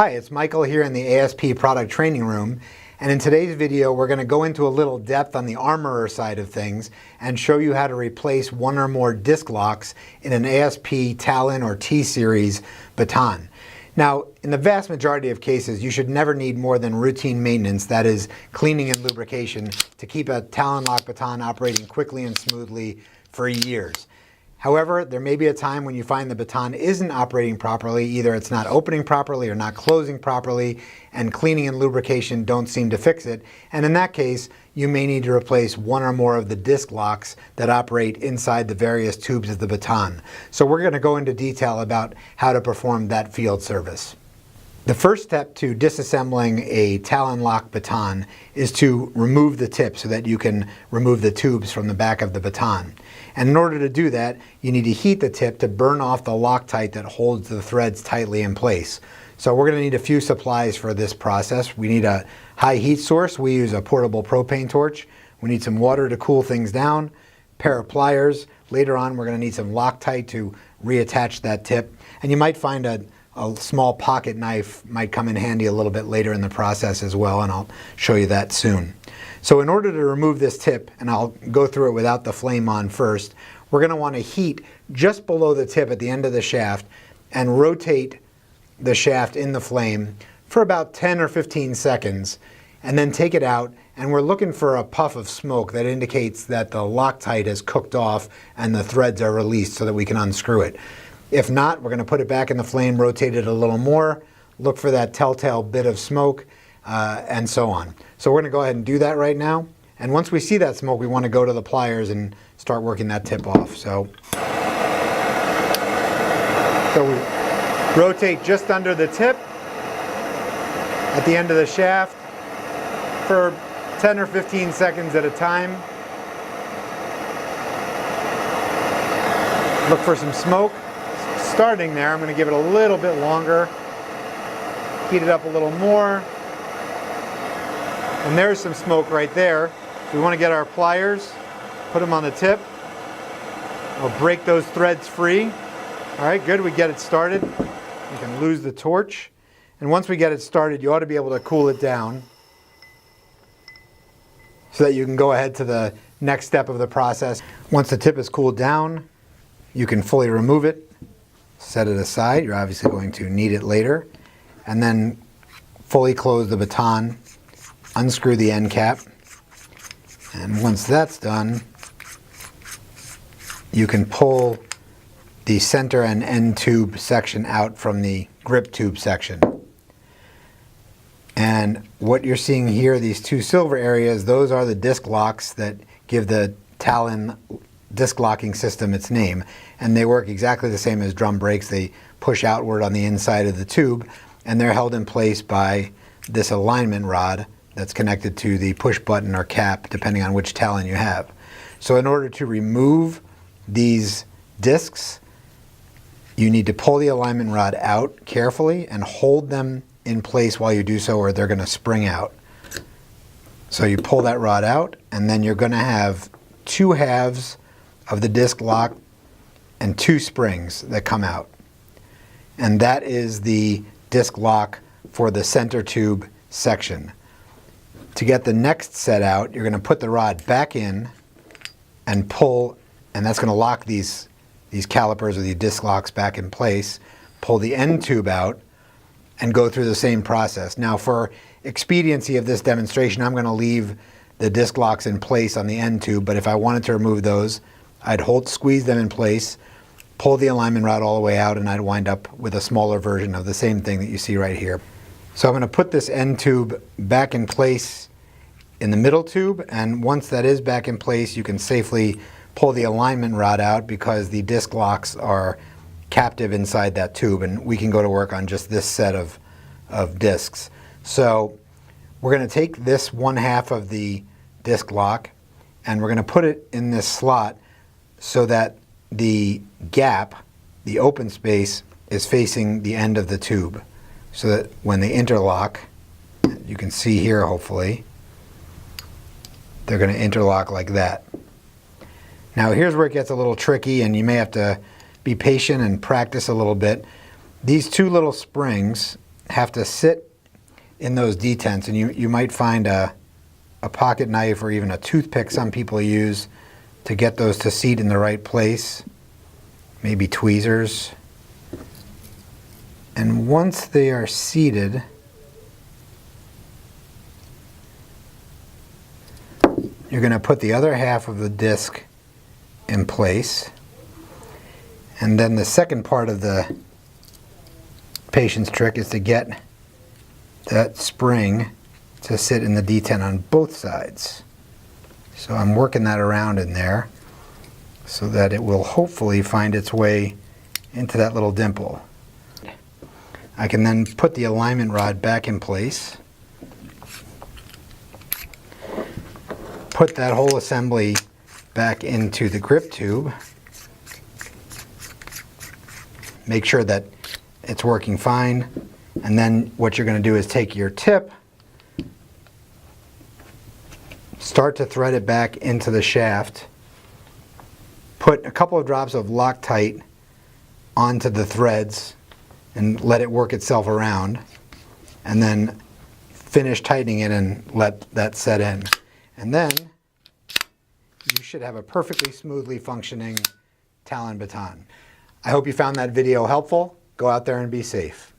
Hi, it's Michael here in the ASP product training room, and in today's video we're going to go into a little depth on the armorer side of things and show you how to replace one or more disc locks in an ASP Talon or T-Series Baton. Now, in the vast majority of cases, you should never need more than routine maintenance, that is cleaning and lubrication, to keep a Talon lock baton operating quickly and smoothly for years. However, there may be a time when you find the baton isn't operating properly, either it's not opening properly or not closing properly, and cleaning and lubrication don't seem to fix it. And in that case, you may need to replace one or more of the disc locks that operate inside the various tubes of the baton. So we're going to go into detail about how to perform that field service. The first step to disassembling a Talon lock baton is to remove the tip so that you can remove the tubes from the back of the baton. And in order to do that, you need to heat the tip to burn off the Loctite that holds the threads tightly in place. So we're going to need a few supplies for this process. We need a high heat source. We use a portable propane torch. We need some water to cool things down, a pair of pliers. Later on, we're going to need some Loctite to reattach that tip. And you might find a small pocket knife might come in handy a little bit later in the process as well, and I'll show you that soon. So in order to remove this tip, and I'll go through it without the flame on first, we're going to want to heat just below the tip at the end of the shaft and rotate the shaft in the flame for about 10 or 15 seconds, and then take it out, and we're looking for a puff of smoke that indicates that the Loctite has cooked off and the threads are released so that we can unscrew it. If not, we're going to put it back in the flame, rotate it a little more, look for that telltale bit of smoke, and so on. So we're going to go ahead and do that right now. And once we see that smoke, we want to go to the pliers and start working that tip off. So we rotate just under the tip at the end of the shaft for 10 or 15 seconds at a time. Look for some smoke. Starting there, I'm going to give it a little bit longer, heat it up a little more, and there's some smoke right there. We want to get our pliers, put them on the tip. We'll break those threads free. All right, good, we get it started. You can lose the torch, and once we get it started, you ought to be able to cool it down so that you can go ahead to the next step of the process. Once the tip is cooled down, you can fully remove it. Set it aside. You're obviously going to need it later. And then fully close the baton, unscrew the end cap, and once that's done, you can pull the center and end tube section out from the grip tube section. And what you're seeing here, these two silver areas, those are the disc locks that give the Talon disc locking system its name, and they work exactly the same as drum brakes. They push outward on the inside of the tube, and they're held in place by this alignment rod that's connected to the push button or cap, depending on which Talon you have. So in order to remove these discs, you need to pull the alignment rod out carefully and hold them in place while you do so, or they're going to spring out. So you pull that rod out, and then you're going to have two halves of the disc lock and two springs that come out. And that is the disc lock for the center tube section. To get the next set out, you're going to put the rod back in and pull, and that's going to lock these calipers or the disc locks back in place. Pull the end tube out and go through the same process. Now, for expediency of this demonstration, I'm going to leave the disc locks in place on the end tube, but if I wanted to remove those, I'd squeeze them in place, pull the alignment rod all the way out, and I'd wind up with a smaller version of the same thing that you see right here. So I'm going to put this end tube back in place in the middle tube, and once that is back in place, you can safely pull the alignment rod out because the disc locks are captive inside that tube, and we can go to work on just this set of discs. So we're going to take this one half of the disc lock, and we're going to put it in this slot so that the gap, the open space, is facing the end of the tube, so that when they interlock, you can see here hopefully, they're going to interlock like that. Now here's where it gets a little tricky, and you may have to be patient and practice a little bit. These two little springs have to sit in those detents, and you might find a pocket knife or even a toothpick some people use to get those to seat in the right place, maybe tweezers. And once they are seated, you're going to put the other half of the disc in place, and then the second part of the patient's trick is to get that spring to sit in the detent on both sides. So I'm working that around in there so that it will hopefully find its way into that little dimple. I can then put the alignment rod back in place, put that whole assembly back into the grip tube, make sure that it's working fine, and then what you're going to do is take your tip, start to thread it back into the shaft, put a couple of drops of Loctite onto the threads and let it work itself around, and then finish tightening it and let that set in. And then you should have a perfectly smoothly functioning Talon baton. I hope you found that video helpful. Go out there and be safe.